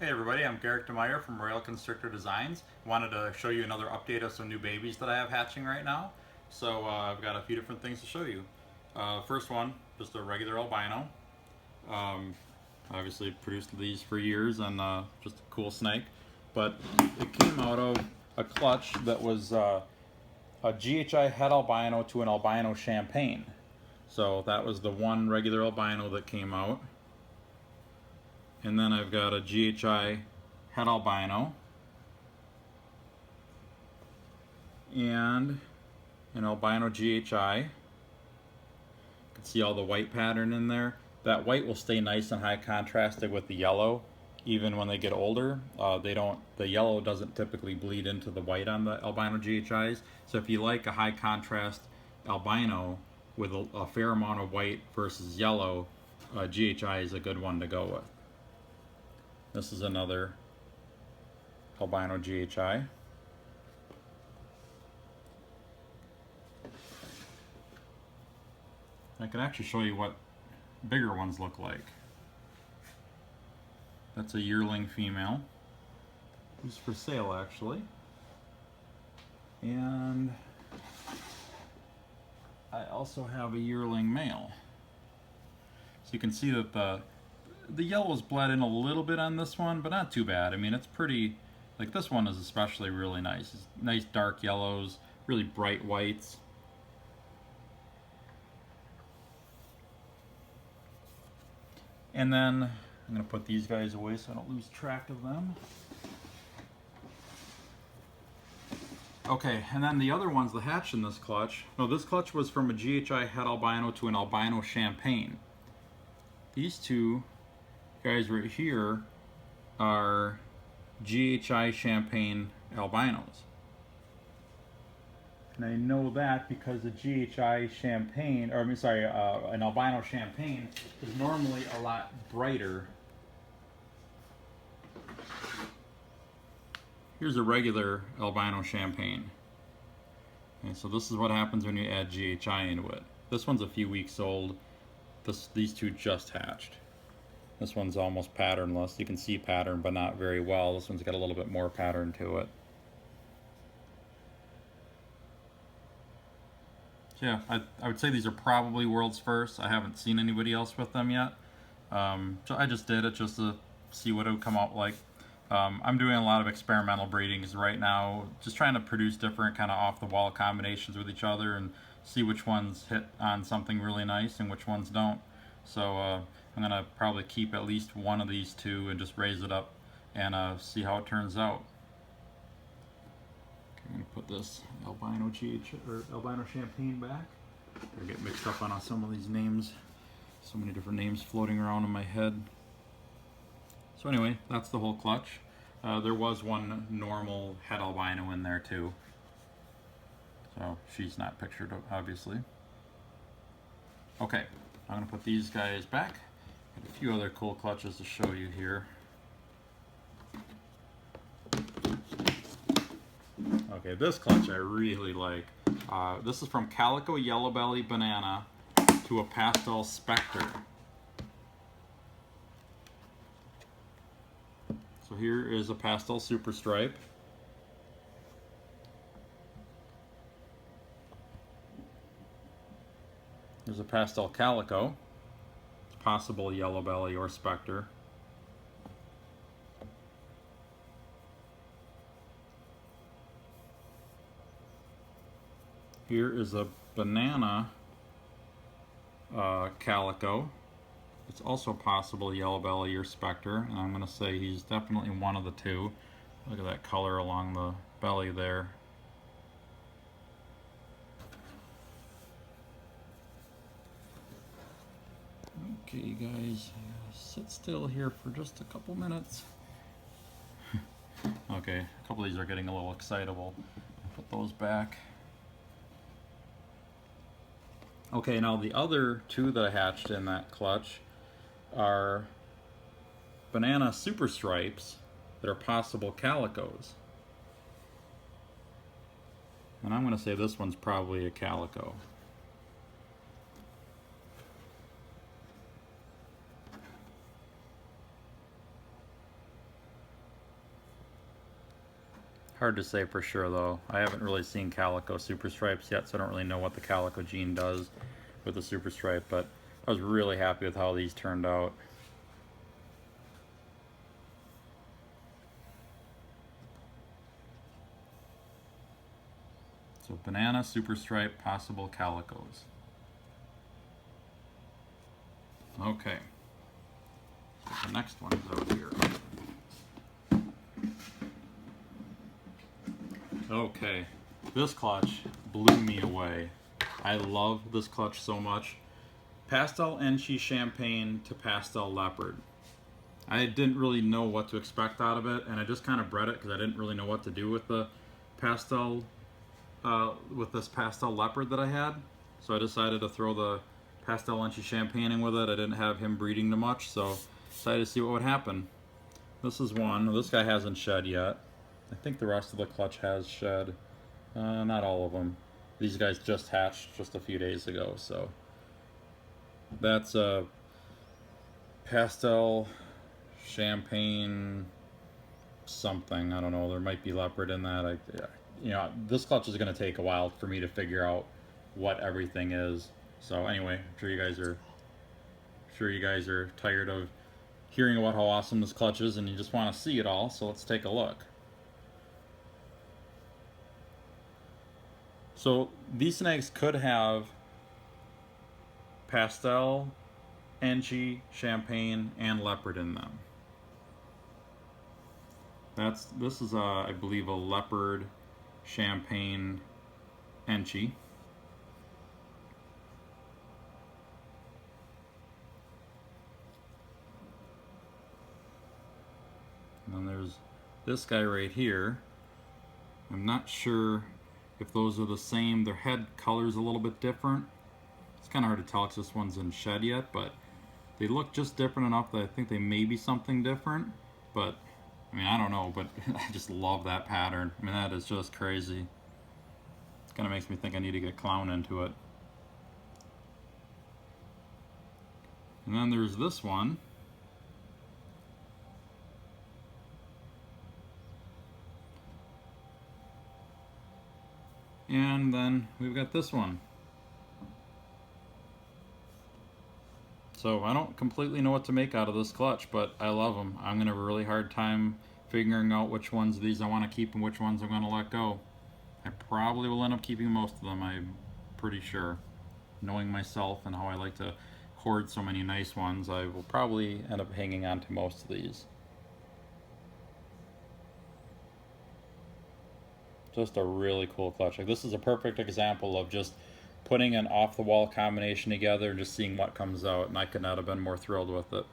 Hey everybody, I'm Garrick DeMeyer from Royal Constrictor Designs. Wanted to show you another update of some new babies that I have hatching right now. So I've got a few different things to show you. First one, just a regular albino. Obviously produced these for years and just a cool snake. But it came out of a clutch that was a GHI het albino to an albino champagne. So that was the one regular albino that came out. And then I've got a GHI het albino and an albino GHI. You can see all the white pattern in there. That white will stay nice and high contrasted with the yellow even when they get older. The yellow doesn't typically bleed into the white on the albino GHIs. So if you like a high contrast albino with a fair amount of white versus yellow, GHI is a good one to go with. This is another albino GHI. I can actually show you what bigger ones look like. That's a yearling female. Who's for sale actually. And I also have a yearling male. So you can see that the yellow's bled in a little bit on this one, but not too bad. I mean, it's pretty, like this one is especially really nice. It's nice dark yellows, really bright whites. And then I'm gonna put these guys away so I don't lose track of them. Okay, and then the other ones that hatched in this clutch. No, this clutch was from a GHI het albino to an albino champagne. These two guys right here are GHI champagne albinos. And I know that because the GHI champagne, or an albino champagne is normally a lot brighter. Here's a regular albino champagne. And so this is what happens when you add GHI into it. This one's a few weeks old. These two just hatched. This one's almost patternless. You can see pattern, but not very well. This one's got a little bit more pattern to it. So yeah, I would say these are probably world's first. I haven't seen anybody else with them yet. So I just did it just to see what it would come out like. I'm doing a lot of experimental breedings right now, just trying to produce different kind of off-the-wall combinations with each other and see which ones hit on something really nice and which ones don't. So I'm going to probably keep at least one of these two and just raise it up and see how it turns out. Okay, I'm going to put this albino albino champagne back. I get mixed up on some of these names. So many different names floating around in my head. So anyway, that's the whole clutch. There was one normal het albino in there too. So she's not pictured, obviously. Okay, I'm gonna put these guys back. Got a few other cool clutches to show you here. Okay, this clutch I really like. This is from Calico Yellow Belly Banana to a Pastel Spectre. So here is a Pastel Super Stripe. There's a Pastel Calico. It's possible Yellow Belly or Spectre. Here is a Banana Calico. It's also possible Yellow Belly or Spectre, and I'm going to say he's definitely one of the two. Look at that color along the belly there. Okay, guys, sit still here for just a couple minutes. Okay, a couple of these are getting a little excitable. Put those back. Okay, now the other two that I hatched in that clutch are Banana Super Stripes that are possible calicos. And I'm going to say this one's probably a calico. Hard to say for sure though. I haven't really seen Calico Super Stripes yet, so I don't really know what the Calico gene does with the Super Stripe, but I was really happy with how these turned out. So banana, Super Stripe, possible Calicos. Okay. The next one is over here. Okay, this clutch blew me away. I love this clutch so much. Pastel Enchi Champagne to Pastel Leopard. I didn't really know what to expect out of it, and I just kind of bred it because I didn't really know what to do with the pastel, with this Pastel Leopard that I had. So I decided to throw the Pastel Enchi Champagne in with it. I didn't have him breeding too much, so decided to see what would happen. This is one. This guy hasn't shed yet. I think the rest of the clutch has shed. Not all of them. These guys just hatched just a few days ago, so that's a Pastel Champagne something. I don't know. There might be leopard in that. You know, this clutch is going to take a while for me to figure out what everything is. So anyway, I'm sure you guys are tired of hearing about how awesome this clutch is, and you just want to see it all. So let's take a look. So these snakes could have Pastel, Enchi, Champagne, and Leopard in them. This is I believe a Leopard, Champagne, Enchi. And then there's this guy right here. I'm not sure if those are the same. Their head color's a little bit different. It's kind of hard to tell because this one's in shed yet, but they look just different enough that I think they may be something different. But I mean, I don't know, but I just love that pattern. I mean, that is just crazy. It kind of makes me think I need to get Clown into it. And then there's this one. And then we've got this one. So I don't completely know what to make out of this clutch, but I love them. I'm going to have a really hard time figuring out which ones of these I want to keep and which ones I'm going to let go. I probably will end up keeping most of them, I'm pretty sure. Knowing myself and how I like to hoard so many nice ones, I will probably end up hanging on to most of these. Just a really cool clutch. Like, this is a perfect example of just putting an off-the-wall combination together and just seeing what comes out, and I could not have been more thrilled with it.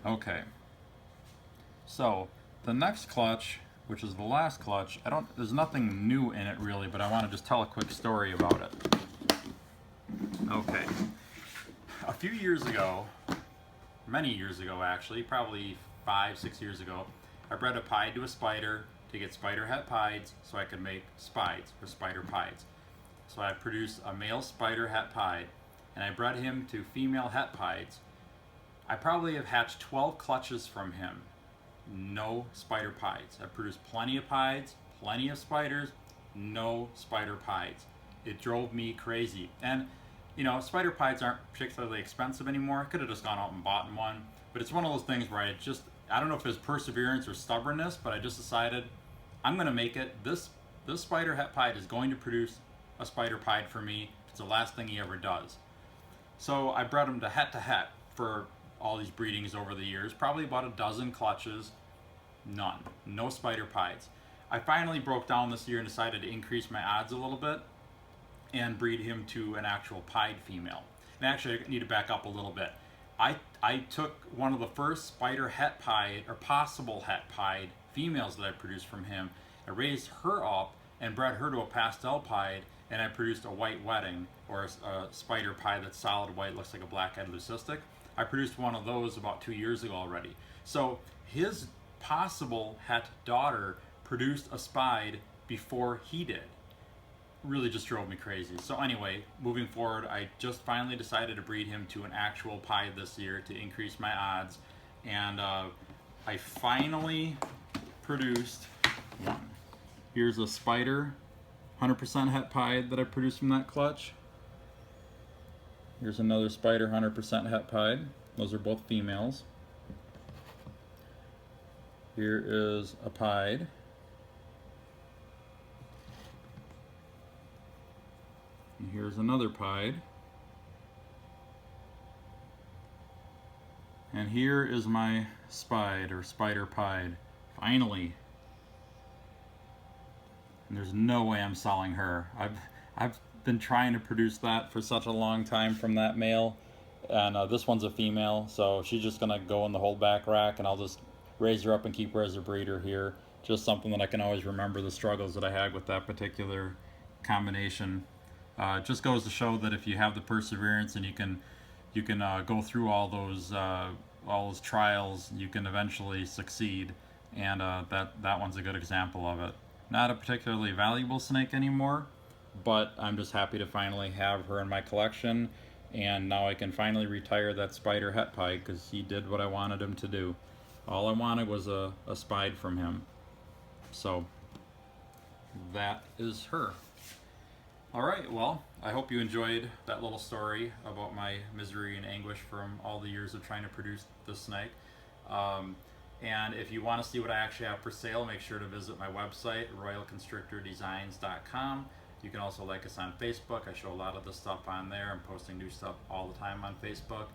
Okay, so the next clutch, which is the last clutch, there's nothing new in it really, but I want to just tell a quick story about it. Okay, a few years ago, many years ago actually, probably 5-6 years ago, I bred a pied to a spider to get spider het pieds so I could make spides or spider pieds. So I produced a male spider het pied, and I bred him to female het pieds. I probably have hatched 12 clutches from him. No spider pieds. I produced plenty of pieds, plenty of spiders, no spider pieds. It drove me crazy. And you know, spider pieds aren't particularly expensive anymore. I could have just gone out and bought one, but it's one of those things where I don't know if it's perseverance or stubbornness, but I just decided I'm going to make it. This spider het pied is going to produce a spider pied for me. It's the last thing he ever does. So I bred him to het for all these breedings over the years, probably about a dozen clutches, none, no spider pieds. I finally broke down this year and decided to increase my odds a little bit and breed him to an actual pied female. And actually, I need to back up a little bit. I took one of the first spider het pied, or possible het pied females that I produced from him. I raised her up and bred her to a pastel pied, and I produced a white wedding, or a spider pied that's solid white, looks like a black-headed leucistic. I produced one of those about 2 years ago already. So his possible het daughter produced a spide before he did. Really just drove me crazy. So anyway, moving forward, I just finally decided to breed him to an actual pied this year to increase my odds. And I finally produced one. Here's a spider, 100% het pied that I produced from that clutch. Here's another spider, 100% het pied. Those are both females. Here is a pied. And here's another pied. And here is my spide, or spider pied. Finally. And there's no way I'm selling her. I've been trying to produce that for such a long time from that male. And this one's a female, so she's just gonna go in the holdback rack, and I'll just raise her up and keep her as a breeder here. Just something that I can always remember the struggles that I had with that particular combination. It just goes to show that if you have the perseverance and you can go through all those trials, you can eventually succeed. And that one's a good example of it. Not a particularly valuable snake anymore, but I'm just happy to finally have her in my collection. And now I can finally retire that spider het pied, because he did what I wanted him to do. All I wanted was a spide from him. So that is her. Alright, well, I hope you enjoyed that little story about my misery and anguish from all the years of trying to produce this snake. And if you want to see what I actually have for sale, make sure to visit my website, royalconstrictordesigns.com. You can also like us on Facebook. I show a lot of the stuff on there. I'm posting new stuff all the time on Facebook.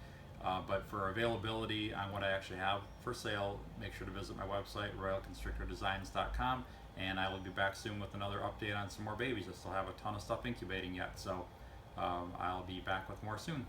But for availability on what I actually have for sale, make sure to visit my website, royalconstrictordesigns.com. And I will be back soon with another update on some more babies. I still have a ton of stuff incubating yet, so I'll be back with more soon.